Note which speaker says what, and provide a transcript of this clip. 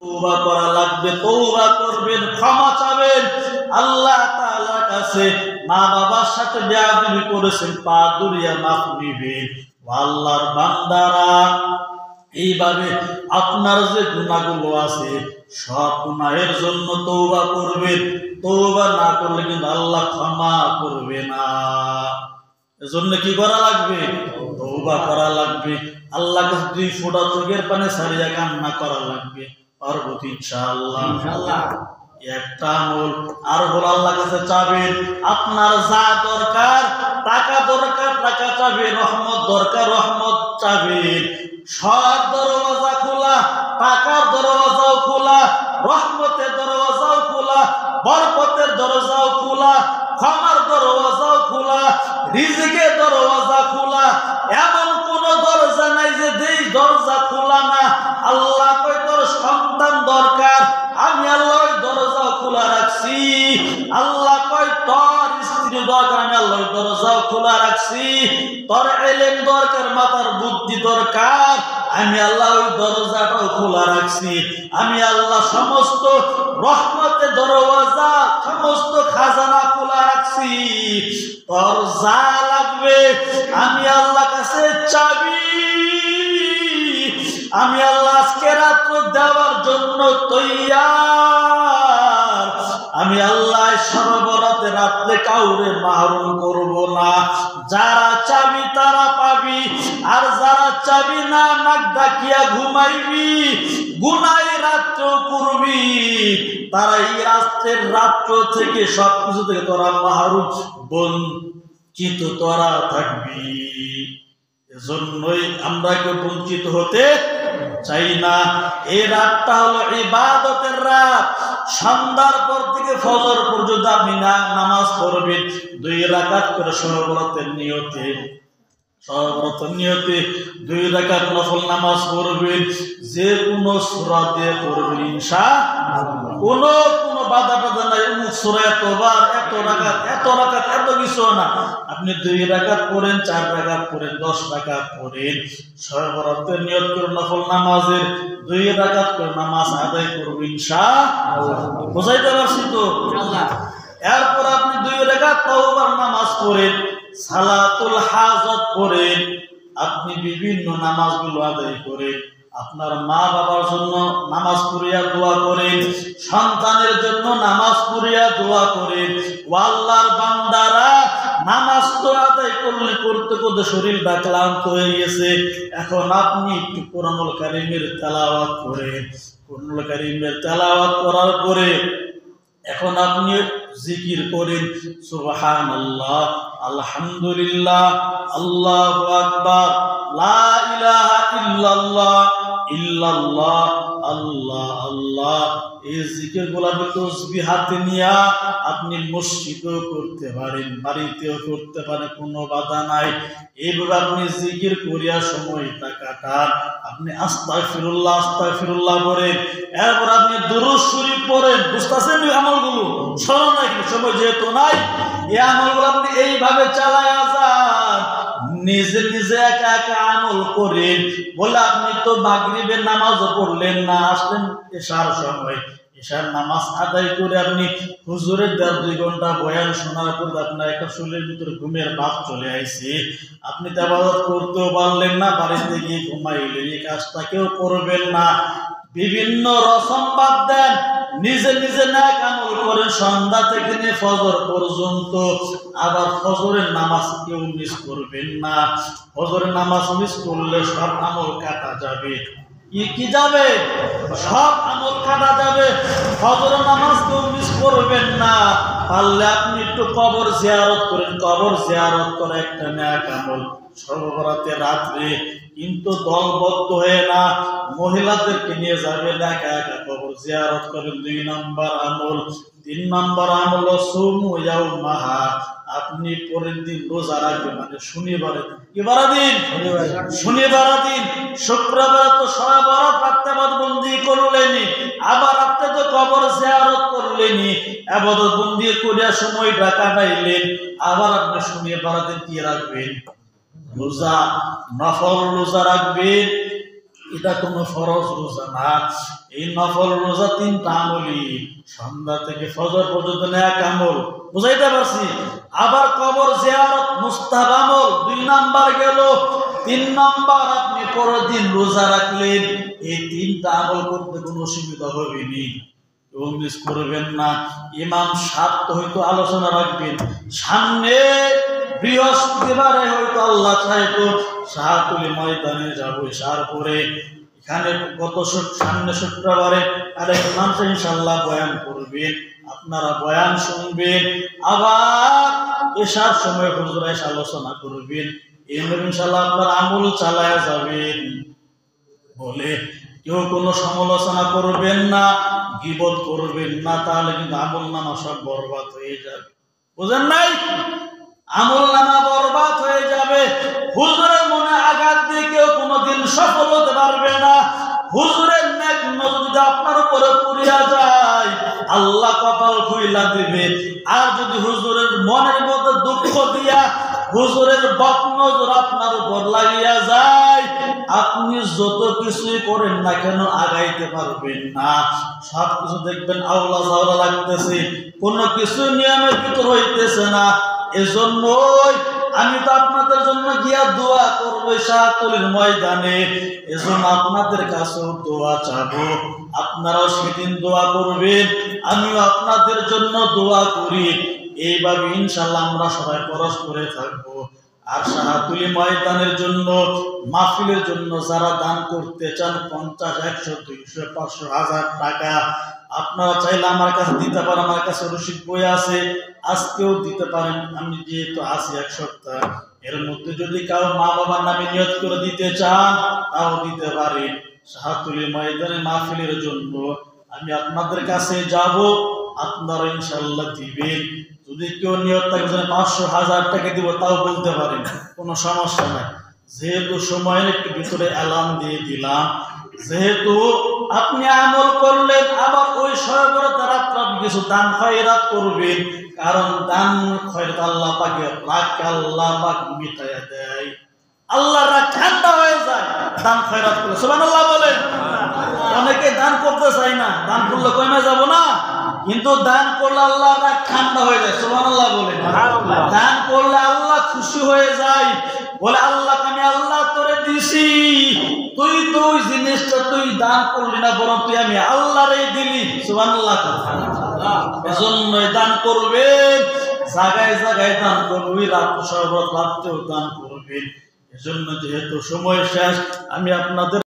Speaker 1: তওবা করা লাগবে, তওবা করবেন, ক্ষমা চাবেন আল্লাহ তাআলার কাছে। মা বাবার সাথে বেয়াদবি করেছেন, পা দুলিয়া মাফ নিবেন। আল্লাহর বান্দারা, এইভাবে আপনার যে গুনাহগুলো আছে সব গুনাহের জন্য তওবা করবেন। তওবা না করলে কিন্তু আল্লাহ ক্ষমা করবে না। এজন্য কি করা লাগবে? তওবা করা লাগবে। আল্লাহর কাছে 2 ফোঁটা চোখের পানি ছাড়িয়া কান্না করা লাগবে। পারবো ইনশাআল্লাহ। একটা আমল আর হলো আল্লাহর কাছে চাবেন আপনার যা দরকার, টাকা দরকার টাকা চাবেন, রহমত দরকার রহমত চাবেন। সব দরওয়াজা খোলা, টাকার দরওয়াজাও খোলা, রহমতের দরওয়াজাও খোলা, বরকতের দরজাও খোলা, ক্ষমার দরওয়াজাও খোলা, রিজিকের দরওয়াজা খোলা। এমন কোন দরজা নাই যে যেই দরজা খোলা না। আল্লাহ কয় তোর সন্তান দরকার, আমি আল্লাহ ওই দরজাও খোলা রাখছি। আল্লাহ কয় তোর স্ত্রী দরকার, আমি আল্লাহ ওই দরজাও খোলা রাখছি। তোর ইলম দরকার, মাথার বুদ্ধি দরকার, আমি আল্লাহ ওই দরজাটাও খোলা রাখছি। আমি আল্লাহ সমস্ত রহমতের দরওয়াজা, সমস্ত খাজানা খোলা রাখছি। তোর যা লাগবে আমি আল্লাহ কাছে চাবি। আমি আল্লাহ আজকে রাত্র দেওয়ার জন্য তৈয়ার। আমি আল্লাহ সর্বরাতে রাত্রে কাউরে মাহরুম করব না। যারা চাবি তারা পাবি, আর যারা চাবি না নাক ডাকিয়া ঘুমাইবি, গুনাই রাত্র করবি, তারা এই রাত্রের রাত্র থেকে সবকিছু থেকে তোরা মাহরুম, বঞ্চিত তোরা থাকবি। এজন্যই আমরা কেউ বঞ্চিত হতে চাই না। এই রাতটা হলো ইবাদতের রাত। সন্ধ্যার পর থেকে ফজর পর্যন্ত আপনি নামাজ পড়বেন 2 রাকাত করে সহবরাতের নিয়তে। সহবরাতের নিয়তে 2 রাকাত নফল নামাজ পড়বেন। যে কোনো সূরা দিয়ে পড়বেন ইনশাআল্লাহ। কোনো বাধা টাধা নাই। সূরা এতবার, এত রাকাত এত কিছু না। আপনি 2 রাকাত পড়েন, 4 রাকাত পড়েন, 10 রাকাত পড়েন। সহবরাতের নিয়ত করে নফল নামাজের 2 রাকাত করে নামাজ আদায় করবেন ইনশাআল্লাহ। বুঝাইতে পারছি তো? ইনশাআল্লাহ। এরপর আপনি 2 রাকাত তাওবার নামাজ পড়েন, সালাতুল হাজত পড়েন, আপনি বিভিন্ন নামাজগুলো আদায় করেন। আপনার মা বাবার জন্য নামাজ পড়িয়া দোয়া করেন, সন্তানের জন্য নামাজ পড়িয়া দোয়া করেন। ও আল্লাহর বান্দারা, নামাজ তো আদায় করতে করতে শরীরটা ক্লান্ত হয়ে গেছে। এখন আপনি একটু কোরআনুল কারীমের তেলাওয়াত করেন। কোরআনুল কারীমের তেলাওয়াত করার পরে এখন আপনি জিকির করেন সুবহানাল্লাহ, আলহামদুলিল্লাহ, আল্লাহু আকবার, লা ইলাহা ইল্লাল্লাহ, ইল্লাল্লাহ, আল্লাহ আল্লাহ। এই জিকিরগুলো তাসবিহাতে নিয়া আপনি মসজিদেও করতে পারেন, বাড়িতেও করতে পারেন, কোনো বাধা নাই। এইভাবে আপনি জিকির করিয়া সময়টা কাটান। আপনি আস্তাগফিরুল্লাহ আস্তাগফিরুল্লাহ বলেন। এরপর আপনি দুরূদ শরীফ পড়েন। বুঝতেছেন এই আমলগুলো? স্মরণ রাখেন, সময় যেহেতু নাই। এই আমলগুলো আপনি এইভাবে চালায়া যান। নিজে নিজে একা একা আমল করেন। বলে আপনি তো মাগরিবের নামাজও পড়লেন না, আসলেন এশার সময়। এশার নামাজ আদায় করে আপনি হুজুরের 1.5-2 ঘন্টা বয়ান শোনার পর আপনার একটা শরীরের ভিতরে ঘুমের ভাব চলে আইছে। আপনি তেলাওয়াত করতেও পারলেন না, বাড়িতে গিয়ে ঘুমাইলেন। এই কাজটা কেউ করবেন না। বিভিন্ন রসম বাদ দেন, নিজে নিজে নেক আমল করেন সন্ধ্যা থেকে নিয়ে ফজর পর্যন্ত। আবার ফজরের নামাজ কেউ মিস করবেন না। ফজরের নামাজ মিস করলে সব আমল কাটা যাবে। কি যাবে? সব আমল কাটা যাবে। ফজরের নামাজ কেউ মিস করবেন না। পারলে আপনি একটু কবর জিয়ারত করেন। কবর জিয়ারত করা একটা নেক আমল। সর্বরাতে রাত্রে কিন্তু দলবদ্ধ হয়ে না, মহিলাদেরকে নিয়ে যাবেন, একা একা কবর জিয়ারত করেন। 2 নম্বর আমল। 3 নম্বর আমল সুমু ইয়াউমাহা, আপনি পরের দিন রোজা রাখবেন। মানে শনিবারে, কি বার দিন? শনিবার দিন। শুক্রবার তো সবে বরাত রাখতে বন্দি করলেনি, আবার আপনি তো কবর জিয়ারত করলেনি, ইবাদত বন্দি করিয়া সময়টা কাটাইলেন। আবার আপনি শনিবার দিন কি রাখবেন? রোজা, নফল রোজা রাখবেন। এটা কোনো ফরজ রোজা না। এই নফল রোজা 3টা আমলি, সন্ধ্যা থেকে ফজর পর্যন্ত নেক আমল, বুঝাইতে পারছি। আবার কবর জিয়ারত মুস্তাহাব আমল 2 নাম্বার গেল। 3 নাম্বার আপনি পরের দিন রোজা রাখলেন, এই 3টা আমল করতে কোনো অসুবিধা হবে না, কেউ মিস করবেন না। ইমাম সাহেব তো হয়তো আলোচনা রাখবেন, সামনে বৃহস্পতিবারে হয়তো আল্লাহ চাইতো শাহতুলি ময়দানে যাবো ইশার পরে, এখানে সামনে শুক্রবারে আরেক মানুষ ইনশাল্লাহ বয়ান করবেন, আপনারা বয়ান শুনবেন, আবার এসার সময় হুজুর এসে আলোচনা করবেন, এমনি ইনশাল্লাহ আপনার আমল চালায়া যাবেন বলে কেউ কোনো সমালোচনা করবেন না, গীবত করবেন না, তাহলে কিন্তু আমল নামা সব বরবাদ হয়ে যাবে। বুঝেন নাই? আমল নামা বরবাদ হয়ে যাবে। হুজুরের মনে আঘাত দিয়ে কেউ কোনোদিন সফল হতে পারবে না। হুজুরের নেক নজর যদি আপনার উপরে পড়িয়া যায়, আল্লাহ কপাল খুইলা দিবে। আর যদি হুজুরের মনের মধ্যে দুঃখ দিয়া হুজুরের বদনজর আপনার উপর লাগিয়া যায়, আপনি যত কিছুই করেন না কেন আগাইতে পারবেন না। সব কিছু দেখবেন আওলা জাওলা লাগতেছে, কোনো কিছু নিয়মের ভিতর হইতেছে না। এজন্যই আমি তো আপনাদের জন্য গিয়া দোয়া করবো শাহতুলির ময়দানে, এজন্য আপনাদের কাছেও দোয়া চাবো, আপনারাও সেদিন দোয়া করবেন, আমিও আপনাদের জন্য দোয়া করি। এইভাবে ইনশাল্লাহ আমরা সবাই পরস্পরে থাকবো। আর শাহতুলি ময়দানের জন্য, মাহফিলের জন্য যারা দান করতে চান 50, 100, 200, 500, 1000 টাকা আপনারা চাইলে আমার কাছে দিতে পারেন। আমার কাছে রসিদ বই আছে, আজকেও দিতে পারেন। আমি যেহেতু আছি 1 সপ্তাহ, এর মধ্যে যদি কারো মা বাবার নামে নিয়ত করে দিতে চান তাও দিতে পারেন। শাহতুলি ময়দানে মাহফিলের জন্য আমি আপনাদের কাছে যাব, আপনারা ইনশাল্লাহ দিবেন। যদি কেউ নিয়ত থাকে 500, 1000 টাকা দিব, তাও বলতে পারেন, কোনো সমস্যা নাই। যেহেতু সময়ের একটু ভিতরে অ্যালার্ম দিয়ে দিলাম, যেহেতু আপনি আমল করলেন, আবার ওই সয়বরতা রাত্রে আপনি কিছু দান খয়রাত করবেন, কারণ দান খয়রাত আল্লাহ পাকে রাগ আল্লাহ পাক মিটাইয়া দেয়, আল্লাহ রাগ ঠান্ডা হয়ে যায় দান খয়রাত করলে। সুবহানাল্লাহ বলেন। অনেকে দান করতে চায় না, দান করলে কমে যাব না, কিন্তু দান করলে আল্লাহ রাগ ঠান্ডা হয়ে যায়। সুবহানাল্লাহ বলেন। দান করলে আল্লাহ খুশি হয়ে যায়, বলে আল্লাহ আমি আল্লাহ তোরে দিছি, তুই তো ওই জিনিসটা তুই দান করলি না, বরং তুই আমি আল্লাহরে দিলি। সুবহানাল্লাহ। এজন্য দান করবেন, জায়গায় জায়গায় দান করবেন, রাত সর্বত রাত্রেও দান করবেন। এজন্য যেহেতু সময় শেষ, আমি আপনাদের